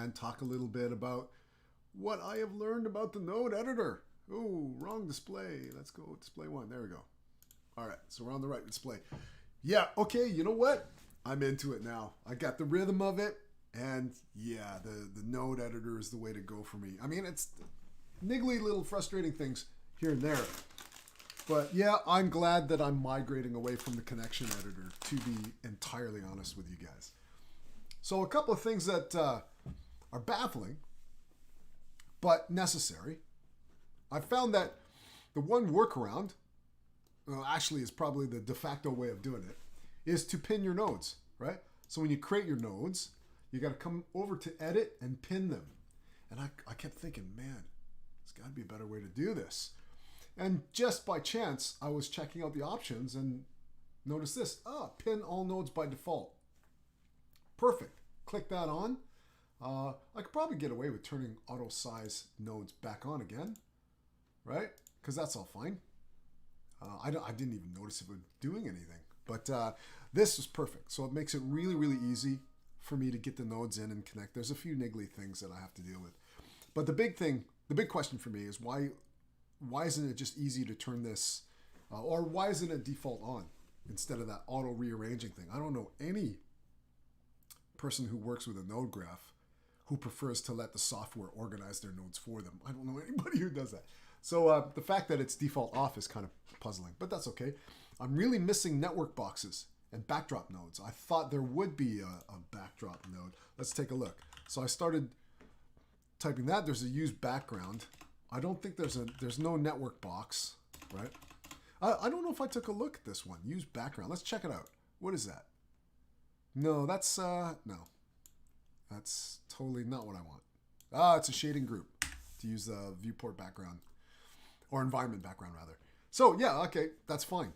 and talk a little bit about what I have learned about the Node editor. Oh, wrong display. Let's go display one. There we go. All right, so we're on the right display. Yeah, okay, you know what? I'm into it now. I got the rhythm of it, and yeah, the Node editor is the way to go for me. I mean, it's niggly little frustrating things here and there. But yeah, I'm glad that I'm migrating away from the connection editor, to be entirely honest with you guys. So a couple of things that are baffling, but necessary. I found that the one workaround, well, actually is probably the de facto way of doing it, is to pin your nodes, right? So when you create your nodes, you got to come over to edit and pin them. And I kept thinking, man, there's got to be a better way to do this. And just by chance, I was checking out the options and noticed this. Pin all nodes by default. Perfect. Click that on. I could probably get away with turning auto size nodes back on again, right? Because that's all fine. I didn't even notice it was doing anything. But this is perfect. So it makes it really, really easy for me to get the nodes in and connect. There's a few niggly things that I have to deal with. But the big question for me is why isn't it just easy to turn this, or why isn't it default on instead of that auto rearranging thing? I don't know any person who works with a node graph who prefers to let the software organize their nodes for them. I don't know anybody who does that. So the fact that it's default off is kind of puzzling, but that's okay. I'm really missing network boxes and backdrop nodes. I thought there would be a backdrop node. Let's take a look. So I started typing that. There's a use background. I don't think there's no network box, right? I don't know if I took a look at this one. Use background. Let's check it out. What is that? No, that's no. That's totally not what I want. It's a shading group to use the viewport background or environment background rather. So yeah, okay, that's fine.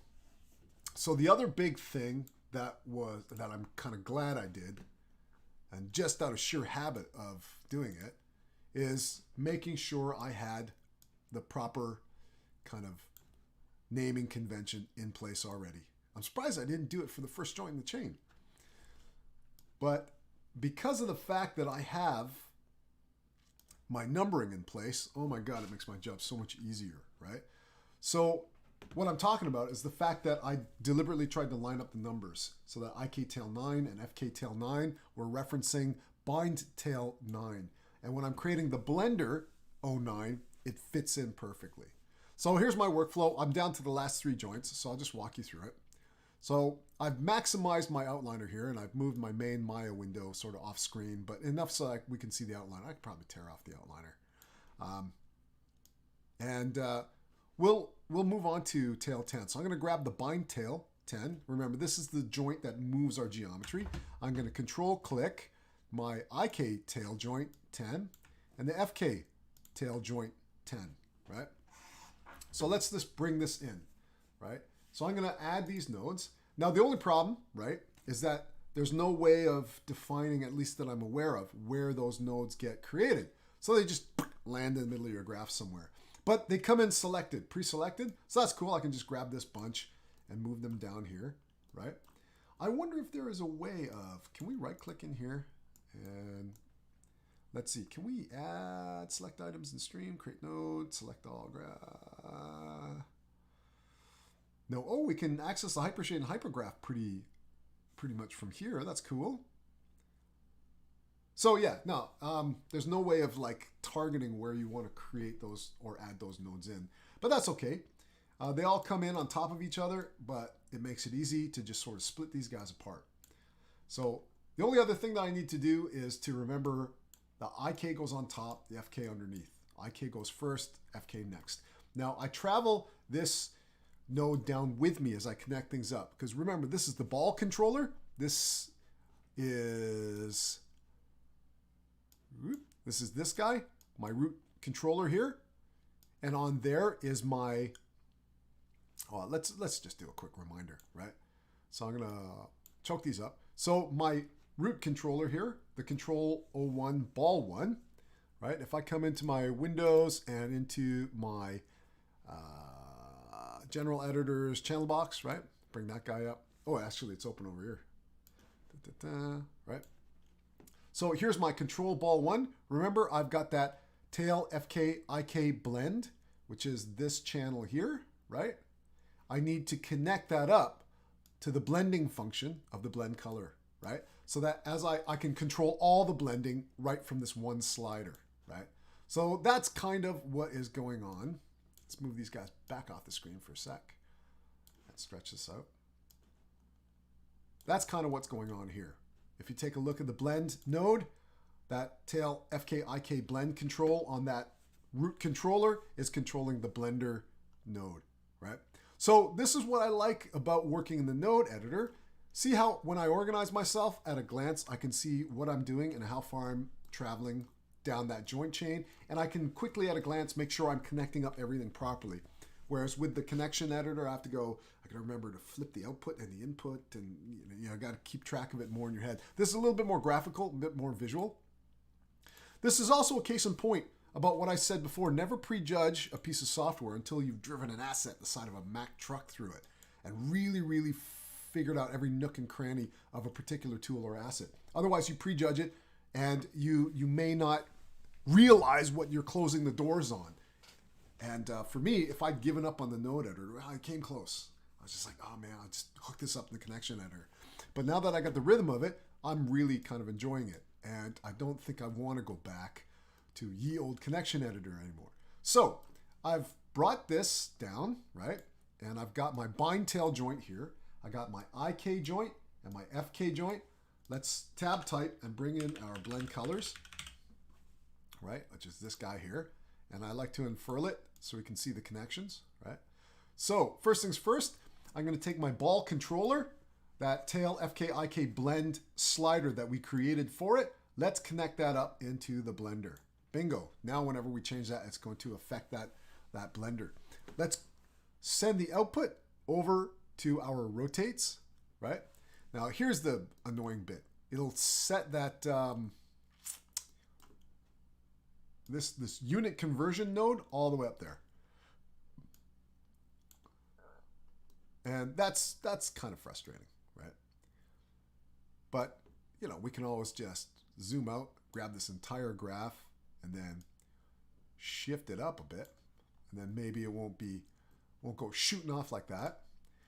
So the other big thing that I'm kind of glad I did, and just out of sheer habit of doing it, is making sure I had the proper kind of naming convention in place already. I'm surprised I didn't do it for the first joint in the chain. But because of the fact that I have my numbering in place, oh my God, it makes my job so much easier, right? So what I'm talking about is the fact that I deliberately tried to line up the numbers so that iktail9 and fktail9 were referencing bindtail9. And when I'm creating the blender 09, it fits in perfectly. So here's my workflow. I'm down to the last 3 joints, so I'll just walk you through it. So I've maximized my outliner here, and I've moved my main Maya window sort of off screen, but enough so that we can see the outliner. I could probably tear off the outliner. We'll move on to tail 10. So I'm going to grab the bind tail 10. Remember, this is the joint that moves our geometry. I'm going to control click my IK tail joint 10 and the FK tail joint 10, right? So let's just bring this in, right? So I'm going to add these nodes. Now the only problem, right, is that there's no way of defining, at least that I'm aware of, where those nodes get created. So they just land in the middle of your graph somewhere. But they come in selected, pre-selected. So that's cool. I can just grab this bunch and move them down here, right? I wonder if there is a way of, can we right click in here? And let's see, can we add select items in stream, create node, select all graph? No, oh, we can access the Hypershade and Hypergraph pretty much from here. That's cool. So yeah, no, there's no way of like targeting where you want to create those or add those nodes in, but that's okay. They all come in on top of each other, but it makes it easy to just sort of split these guys apart. So the only other thing that I need to do is to remember the IK goes on top, the FK underneath. IK goes first, FK next. Now I travel this node down with me as I connect things up, because remember, this is the ball controller. This is this guy, my root controller here, and on there is my, let's just do a quick reminder, right? So I'm gonna choke these up. So my root controller here, the control 01 ball 1, right? If I come into my windows and into my general editors channel box, right? Bring that guy up. Oh, actually it's open over here. Right? So here's my control ball 1. Remember, I've got that tail FK IK blend, which is this channel here, right? I need to connect that up to the blending function of the blend color, right? So that as I can control all the blending right from this one slider, right? So that's kind of what is going on. Let's move these guys back off the screen for a sec. Let's stretch this out. That's kind of what's going on here. If you take a look at the blend node, that tail FKIK blend control on that root controller is controlling the blender node, right? So this is what I like about working in the node editor. See how when I organize myself at a glance, I can see what I'm doing and how far I'm traveling down that joint chain. And I can quickly at a glance make sure I'm connecting up everything properly. Whereas with the connection editor, I have to go, I got to remember to flip the output and the input, and I got to keep track of it more in your head. This is a little bit more graphical, a bit more visual. This is also a case in point about what I said before. Never prejudge a piece of software until you've driven an asset the side of a Mack truck through it and really figured out every nook and cranny of a particular tool or asset. Otherwise, you prejudge it and you may not realize what you're closing the doors on. And for me, if I'd given up on the node editor, I came close. I was just like, oh man, I'll just hook this up in the connection editor. But now that I got the rhythm of it, I'm really kind of enjoying it. And I don't think I want to go back to ye old connection editor anymore. So I've brought this down, right? And I've got my bind tail joint here. I got my IK joint and my FK joint. Let's tab type and bring in our blend colors, right? Which is this guy here. And I like to unfurl it so we can see the connections, right? So first things first, I'm going to take my ball controller, that tail FKIK blend slider that we created for it. Let's connect that up into the blender. Bingo. Now whenever we change that, it's going to affect that blender. Let's send the output over to our rotates, right? Now here's the annoying bit. It'll set that this unit conversion node all the way up there. And that's kind of frustrating, right? But, we can always just zoom out, grab this entire graph, and then shift it up a bit. And then maybe it won't go shooting off like that.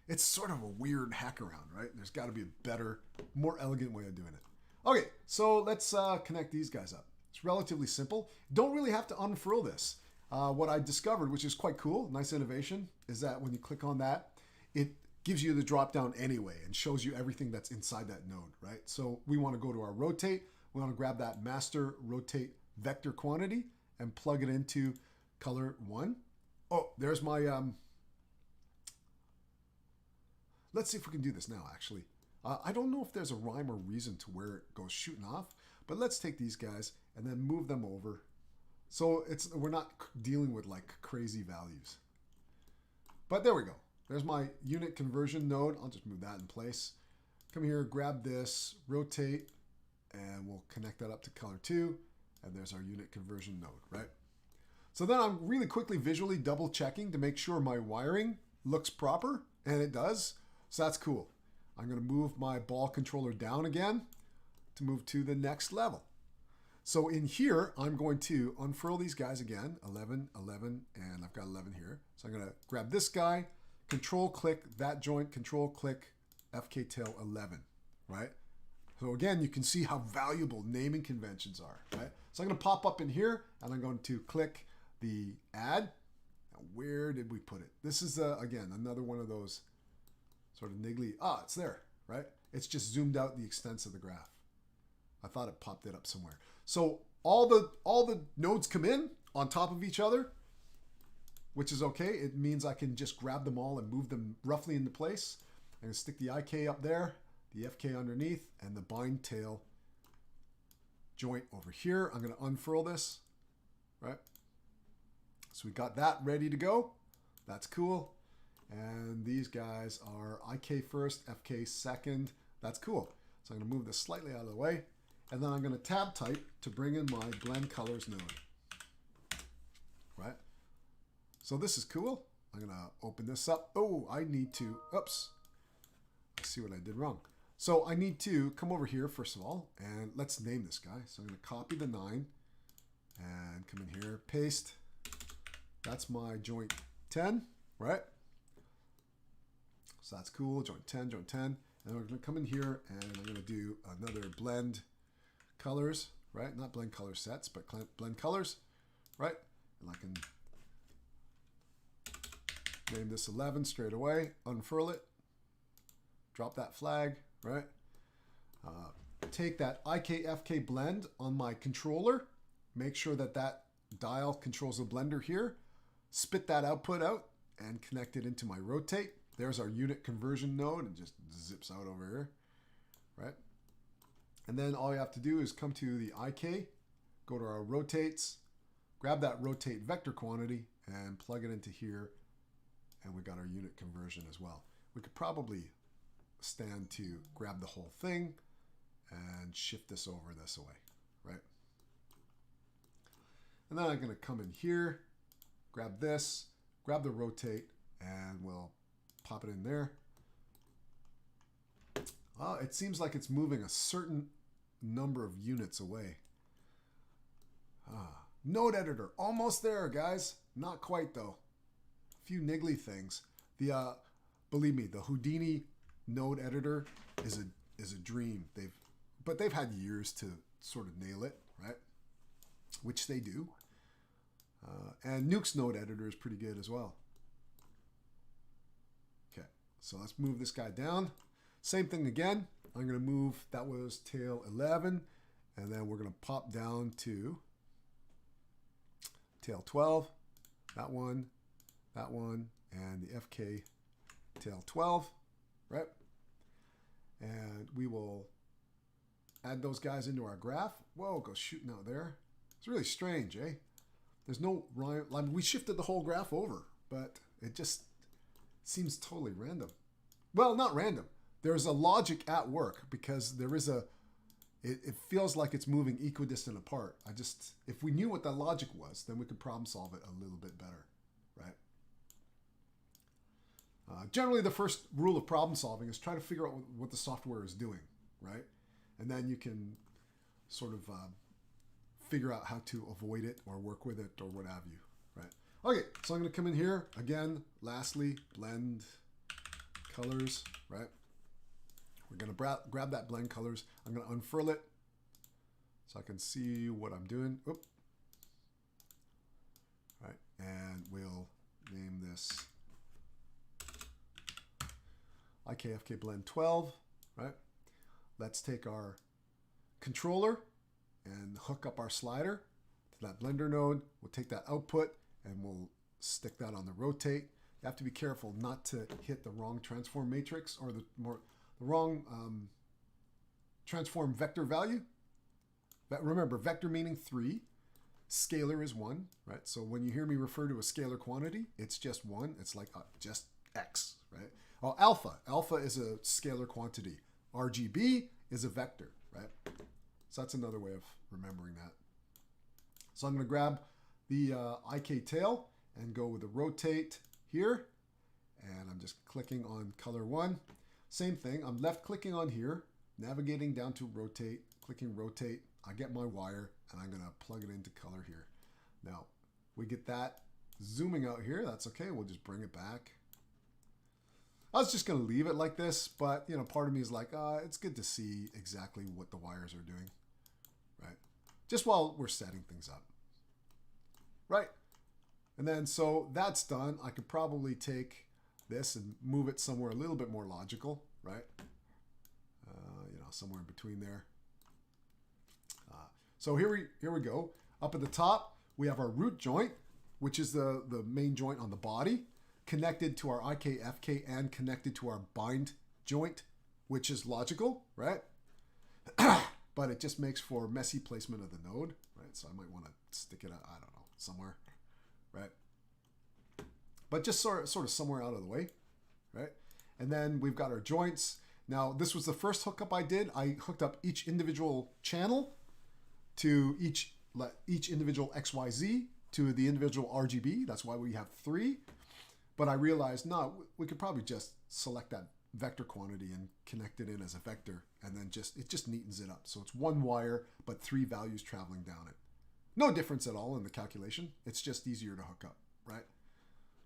It's sort of a weird hack around, right? There's got to be a better, more elegant way of doing it. Okay, so let's connect these guys up. It's relatively simple. Don't really have to unfurl this. What I discovered, which is quite cool, nice innovation, is that when you click on that, it gives you the drop down anyway and shows you everything that's inside that node, right? So we want to go to our rotate. We want to grab that master rotate vector quantity and plug it into color 1. Oh, there's my, let's see if we can do this now, actually. I don't know if there's a rhyme or reason to where it goes shooting off, but let's take these guys and then move them over. So we're not dealing with like crazy values. But there we go. There's my unit conversion node. I'll just move that in place. Come here, grab this, rotate, and we'll connect that up to color 2. And there's our unit conversion node, right? So then I'm really quickly visually double checking to make sure my wiring looks proper, and it does. So that's cool. I'm going to move my ball controller down again to move to the next level. So in here, I'm going to unfurl these guys again, 11, 11, and I've got 11 here. So I'm going to grab this guy, control click that joint, control click FK tail 11, right? So again, you can see how valuable naming conventions are, right? So I'm going to pop up in here and I'm going to click the add. Now, where did we put it? This is, again, another one of those sort of niggly, it's there, right? It's just zoomed out the extents of the graph. I thought it popped it up somewhere. So all the nodes come in on top of each other, which is okay. It means I can just grab them all and move them roughly into place. I'm going to stick the IK up there, the FK underneath, and the bind tail joint over here. I'm going to unfurl this, right? So we got that ready to go. That's cool. And these guys are IK first, FK second. That's cool. So I'm going to move this slightly out of the way. And then I'm going to tab type to bring in my blend colors node, right? So this is cool. I'm going to open this up. Oh, I need to, oops. Let's see what I did wrong. So I need to come over here first of all, and let's name this guy. So I'm going to copy the 9 and come in here, paste. That's my joint 10, right? So that's cool, joint 10, joint 10. And then we're going to come in here and I'm going to do another blend colors, right? Not blend color sets, but blend colors, right? And I can name this 11 straight away, unfurl it, drop that flag, right? Take that IKFK blend on my controller, make sure that that dial controls the blender here, spit that output out and connect it into my rotate. There's our unit conversion node and just zips out over here, right? And then all you have to do is come to the IK, go to our rotates, grab that rotate vector quantity and plug it into here. And we got our unit conversion as well. We could probably stand to grab the whole thing and shift this over this way, right? And then I'm going to come in here, grab this, grab the rotate, and we'll pop it in there. It seems like it's moving a certain number of units away. Node editor, almost there, guys. Not quite though. A few niggly things. Believe me, the Houdini node editor is a dream. But they've had years to sort of nail it, right? Which they do. And Nuke's node editor is pretty good as well. Okay, so let's move this guy down. Same thing again. I'm going to move, that was tail 11, and then we're going to pop down to tail 12, that one, and the FK tail 12, right? And we will add those guys into our graph. Whoa, go shooting out there. It's really strange, eh? There's no rhyme. I mean, we shifted the whole graph over, but it just seems totally random. Well, not random. There's a logic at work because there is it feels like it's moving equidistant apart. If we knew what that logic was, then we could problem solve it a little bit better, right? Generally, the first rule of problem solving is try to figure out what the software is doing, right? And then you can sort of figure out how to avoid it or work with it or what have you, right? Okay, so I'm going to come in here again. Lastly, blend colors, right? We're going to grab that blend colors. I'm going to unfurl it so I can see what I'm doing. Oop. All right, and we'll name this IKFK blend 12, right? Let's take our controller and hook up our slider to that blender node. We'll take that output and we'll stick that on the rotate. You have to be careful not to hit the wrong transform matrix or the wrong transform vector value. Remember, vector meaning 3, scalar is 1, right? So when you hear me refer to a scalar quantity, it's just 1. It's like just X, right? Oh, alpha. Alpha is a scalar quantity. RGB is a vector, right? So that's another way of remembering that. So I'm going to grab the IK tail and go with the rotate here. And I'm just clicking on color 1. Same thing. I'm left clicking on here, navigating down to rotate, clicking rotate. I get my wire and I'm going to plug it into color here. Now we get that zooming out here. That's okay. We'll just bring it back. I was just going to leave it like this, but you know, part of me is like, it's good to see exactly what the wires are doing, right? Just while we're setting things up, right? And then, so that's done. I could probably take this and move it somewhere a little bit more logical, right? You know, somewhere in between there. So here we go. Up at the top, we have our root joint, which is the main joint on the body, connected to our IKFK and connected to our bind joint, which is logical, right? But it just makes for messy placement of the node, right? So I might want to stick it out, I don't know, somewhere, right? But just sort of somewhere out of the way, right? And then we've got our joints. Now, this was the first hookup I did. I hooked up each individual channel to each individual XYZ to the individual RGB. That's why we have 3. But I realized, no, we could probably just select that vector quantity and connect it in as a vector, and then it just neatens it up. So it's one wire, but 3 values traveling down it. No difference at all in the calculation. It's just easier to hook up, right?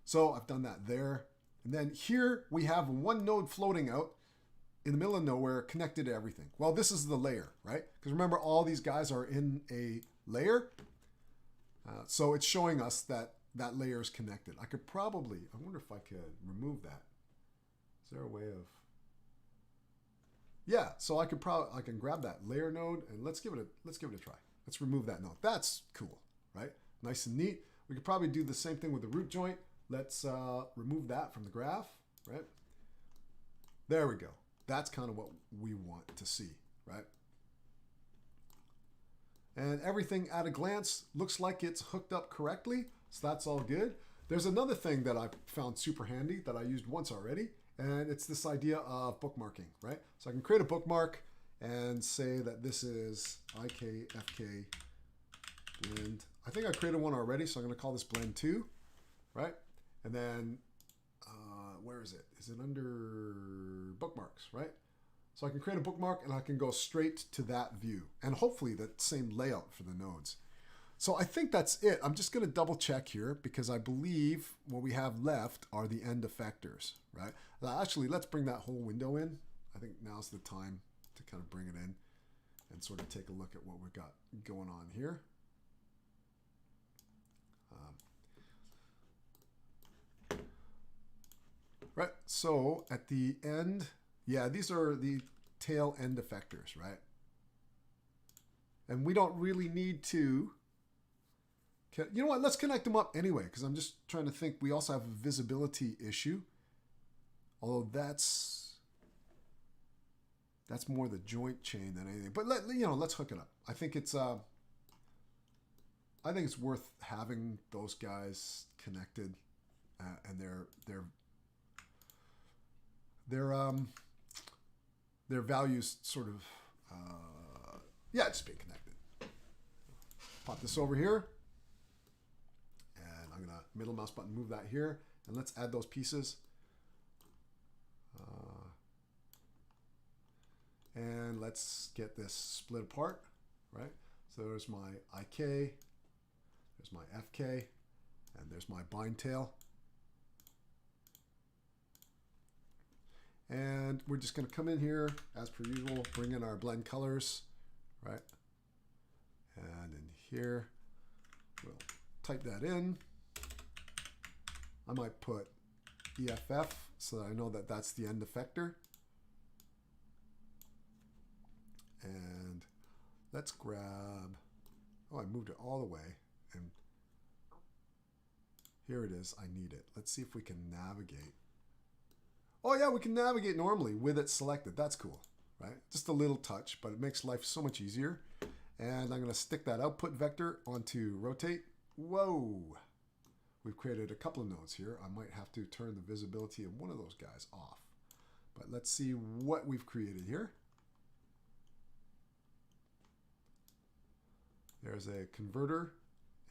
So I've done that there. And then here we have one node floating out in the middle of nowhere connected to everything. Well, this is the layer, right? Because remember, all these guys are in a layer. So it's showing us that that layer is connected. I could probably, I wonder if I could remove that. Is there a way of... Yeah, so I can grab that layer node and let's give it a try. Let's remove that node. That's cool, right? Nice and neat. We could probably do the same thing with the root joint. Let's remove that from the graph, right? There we go. That's kind of what we want to see, right? And everything at a glance looks like it's hooked up correctly, so that's all good. There's another thing that I found super handy that I used once already, and it's this idea of bookmarking, right? So I can create a bookmark and say that this is IKFK blend. I think I created one already, so I'm going to call this blend 2, right? And then, where is it? Is it under bookmarks, right? So I can create a bookmark and I can go straight to that view and hopefully the same layout for the nodes. So I think that's it. I'm just going to double check here because I believe what we have left are the end effectors, right? Actually, let's bring that whole window in. I think now's the time to kind of bring it in and sort of take a look at what we've got going on here. Right, so at the end, yeah, these are the tail end effectors, right? And we don't really need to, you know what, let's connect them up anyway, because I'm just trying to think. We also have a visibility issue, although that's more the joint chain than anything. But let's hook it up. I think it's worth having those guys connected, and their values sort of, just being connected. Pop this over here, and I'm gonna middle mouse button move that here, and let's add those pieces. And let's get this split apart, right? So there's my IK, there's my FK, and there's my bind tail. And we're just going to come in here, as per usual, bring in our blend colors, right? And in here, we'll type that in. I might put EFF so that I know that that's the end effector. And let's grab, I moved it all the way. And here it is, I need it. Let's see if we can navigate. Oh yeah, we can navigate normally with it selected. That's cool, right? Just a little touch, but it makes life so much easier. And I'm going to stick that output vector onto rotate. Whoa! We've created a couple of nodes here. I might have to turn the visibility of one of those guys off. But let's see what we've created here. There's a converter,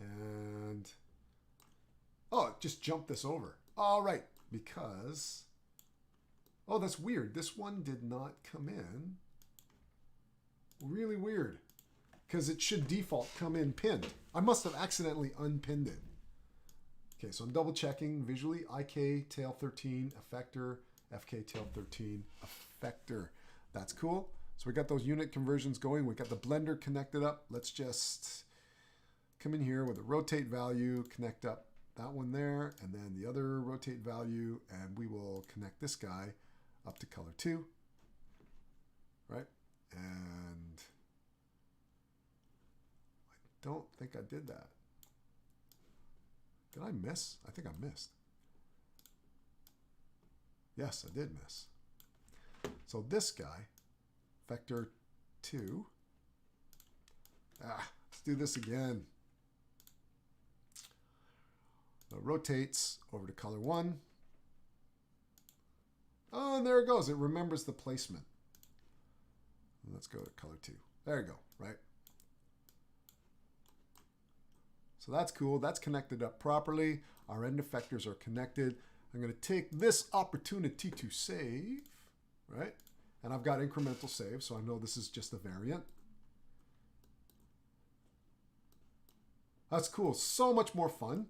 and oh, it just jumped this over. All right, because... Oh, that's weird. This one did not come in. Really weird. Because it should default come in pinned. I must have accidentally unpinned it. Okay, so I'm double checking visually. IK tail 13 effector, FK tail 13 effector. That's cool. So we got those unit conversions going. We got the blender connected up. Let's just come in here with a rotate value, connect up that one there, and then the other rotate value, and we will connect this guy up to color 2, right? And I don't think I did that. Did I miss? I think I missed. Yes, I did miss. So this guy, vector 2, let's do this again. It rotates over to color 1. Oh, and there it goes. It remembers the placement. Let's go to color 2. There you go, right? So that's cool. That's connected up properly. Our end effectors are connected. I'm going to take this opportunity to save. right? And I've got incremental save, so I know this is just a variant. That's cool. So much more fun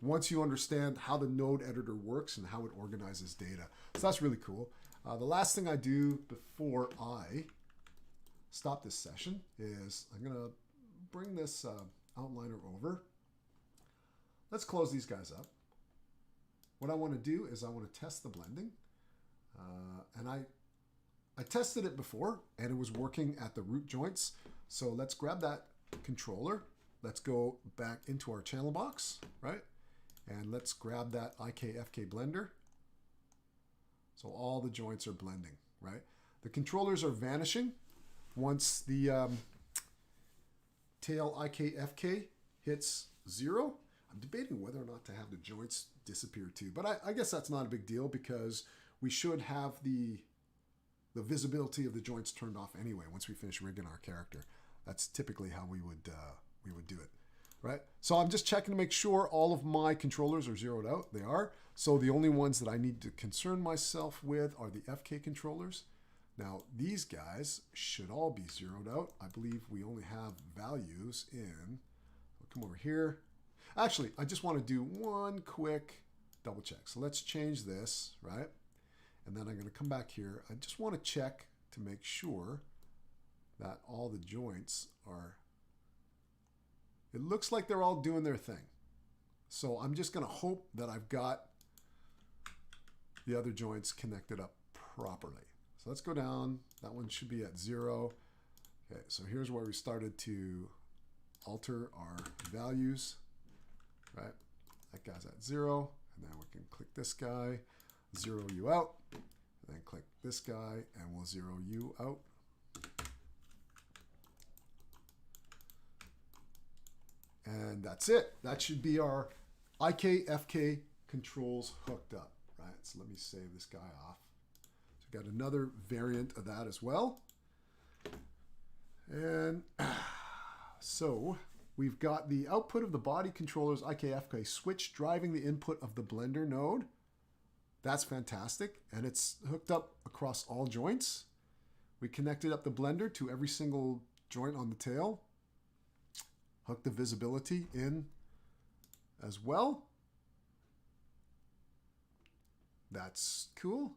once you understand how the node editor works and how it organizes data. So that's really cool. The last thing I do before I stop this session is I'm going to bring this outliner over. Let's close these guys up. What I want to do is I want to test the blending. And I tested it before and it was working at the root joints. So let's grab that controller. Let's go back into our channel box, right? And let's grab that IKFK blender. So all the joints are blending, right? The controllers are vanishing once the tail IKFK hits 0. I'm debating whether or not to have the joints disappear too, but I guess that's not a big deal because we should have the visibility of the joints turned off anyway once we finish rigging our character. That's typically how we would do it, right? So I'm just checking to make sure all of my controllers are zeroed out. They are. So the only ones that I need to concern myself with are the FK controllers. Now these guys should all be zeroed out. I believe we only have values in, I'll come over here. Actually, I just want to do one quick double check. So let's change this, right? And then I'm going to come back here. I just want to check to make sure that all the joints are, it looks like they're all doing their thing. So I'm just going to hope that I've got the other joints connected up properly. So let's go down. That one should be at 0. Okay, so here's where we started to alter our values, right? That guy's at 0. And then we can click this guy, 0 you out. And then click this guy and we'll 0 you out. And that's it. That should be our IKFK controls hooked up, right? So let me save this guy off. So we've got another variant of that as well. And so we've got the output of the body controller's IKFK switch driving the input of the blender node. That's fantastic. And it's hooked up across all joints. We connected up the blender to every single joint on the tail. Hook the visibility in as well. That's cool.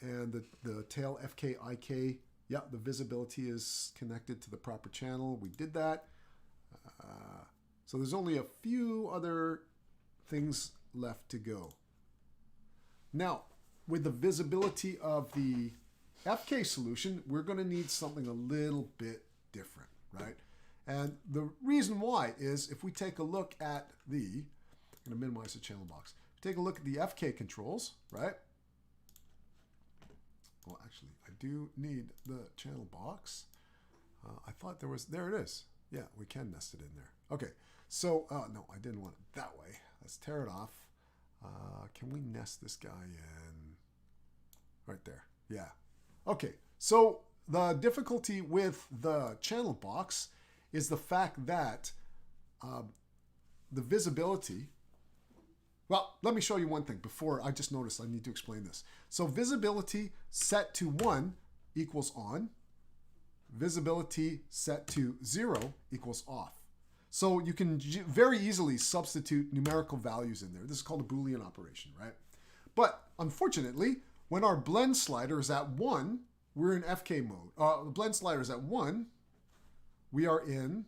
And the tail FK IK, yeah, the visibility is connected to the proper channel. We did that. So there's only a few other things left to go. Now, with the visibility of the FK solution, we're going to need something a little bit different, right? And the reason why is if we take a look at the, I'm going to minimize the channel box. Take a look at the FK controls, right? Well, actually, I do need the channel box. I thought there was, there it is. Yeah, we can nest it in there. Okay, so, no, I didn't want it that way. Let's tear it off. Can we nest this guy in? Right there, yeah. Okay, so the difficulty with the channel box is the fact that the visibility, well, let me show you one thing before I just noticed I need to explain this. So visibility set to 1 equals on. Visibility set to 0 equals off. So you can very easily substitute numerical values in there. This is called a Boolean operation, right? But unfortunately, when our blend slider is at 1, we're in FK mode. The blend slider is at 1, we are in,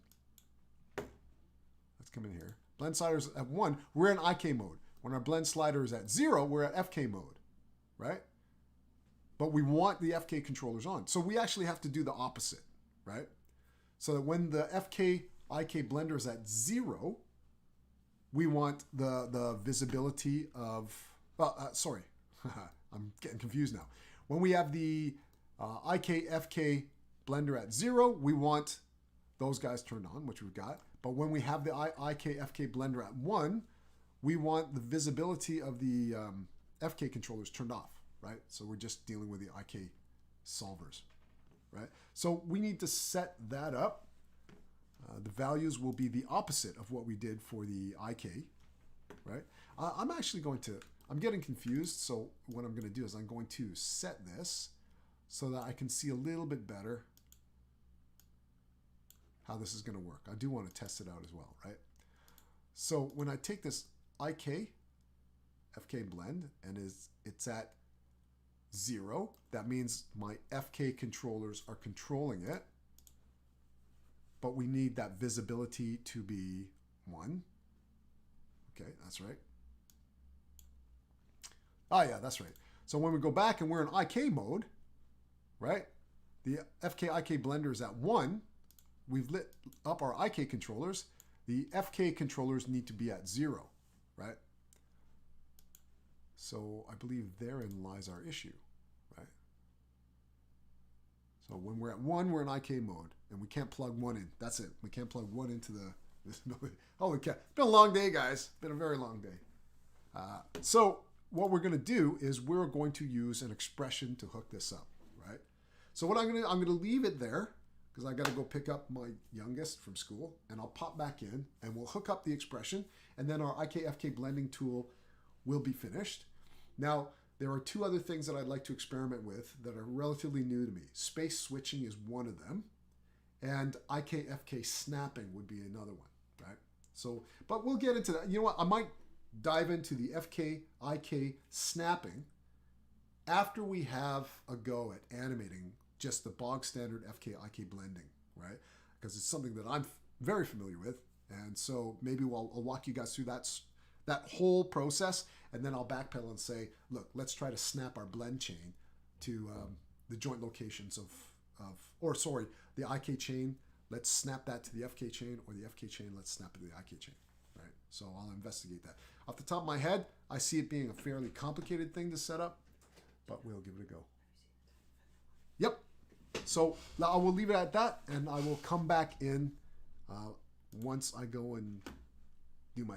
let's come in here. Blend slider is at 1, we're in IK mode. When our blend slider is at 0, we're at FK mode, right? But we want the FK controllers on. So we actually have to do the opposite, right? So that when the FK IK blender is at 0, we want the visibility of, sorry, I'm getting confused now. When we have the IK FK blender at 0, we want those guys turned on, which we've got. But when we have the IK FK blender at 1, we want the visibility of the FK controllers turned off, right? So we're just dealing with the IK solvers, right? So we need to set that up. The values will be the opposite of what we did for the IK, right? I'm actually going to, I'm getting confused. So what I'm going to do is I'm going to set this so that I can see a little bit better how this is going to work. I do want to test it out as well, right? So when I take this IK, FK blend, and it's at 0, that means my FK controllers are controlling it, but we need that visibility to be 1. Okay, that's right. Oh yeah, that's right. So when we go back and we're in IK mode, right? The FK IK blender is at 1. We've lit up our IK controllers. The FK controllers need to be at 0, right? So I believe therein lies our issue, right? So when we're at 1, we're in IK mode, and we can't plug 1 in. That's it. We can't plug 1 into the... Holy cow. It's been a long day, guys. Been a very long day. So what we're going to do is we're going to use an expression to hook this up, right? So what I'm going to leave it there, because I got to go pick up my youngest from school, and I'll pop back in, and we'll hook up the expression, and then our IK-FK blending tool will be finished. Now, there are 2 other things that I'd like to experiment with that are relatively new to me. Space switching is one of them, and IK-FK snapping would be another one, right? So, but we'll get into that. You know what? I might dive into the FK-IK snapping after we have a go at animating just the bog standard FK-IK blending, right? Because it's something that I'm very familiar with. And so maybe I'll walk you guys through that whole process, and then I'll backpedal and say, look, let's try to snap our blend chain to the joint locations the IK chain. Let's snap that to the FK chain, or the FK chain, let's snap it to the IK chain, right? So I'll investigate that. Off the top of my head, I see it being a fairly complicated thing to set up, but we'll give it a go. Yep. So I will leave it at that, and I will come back in once I go and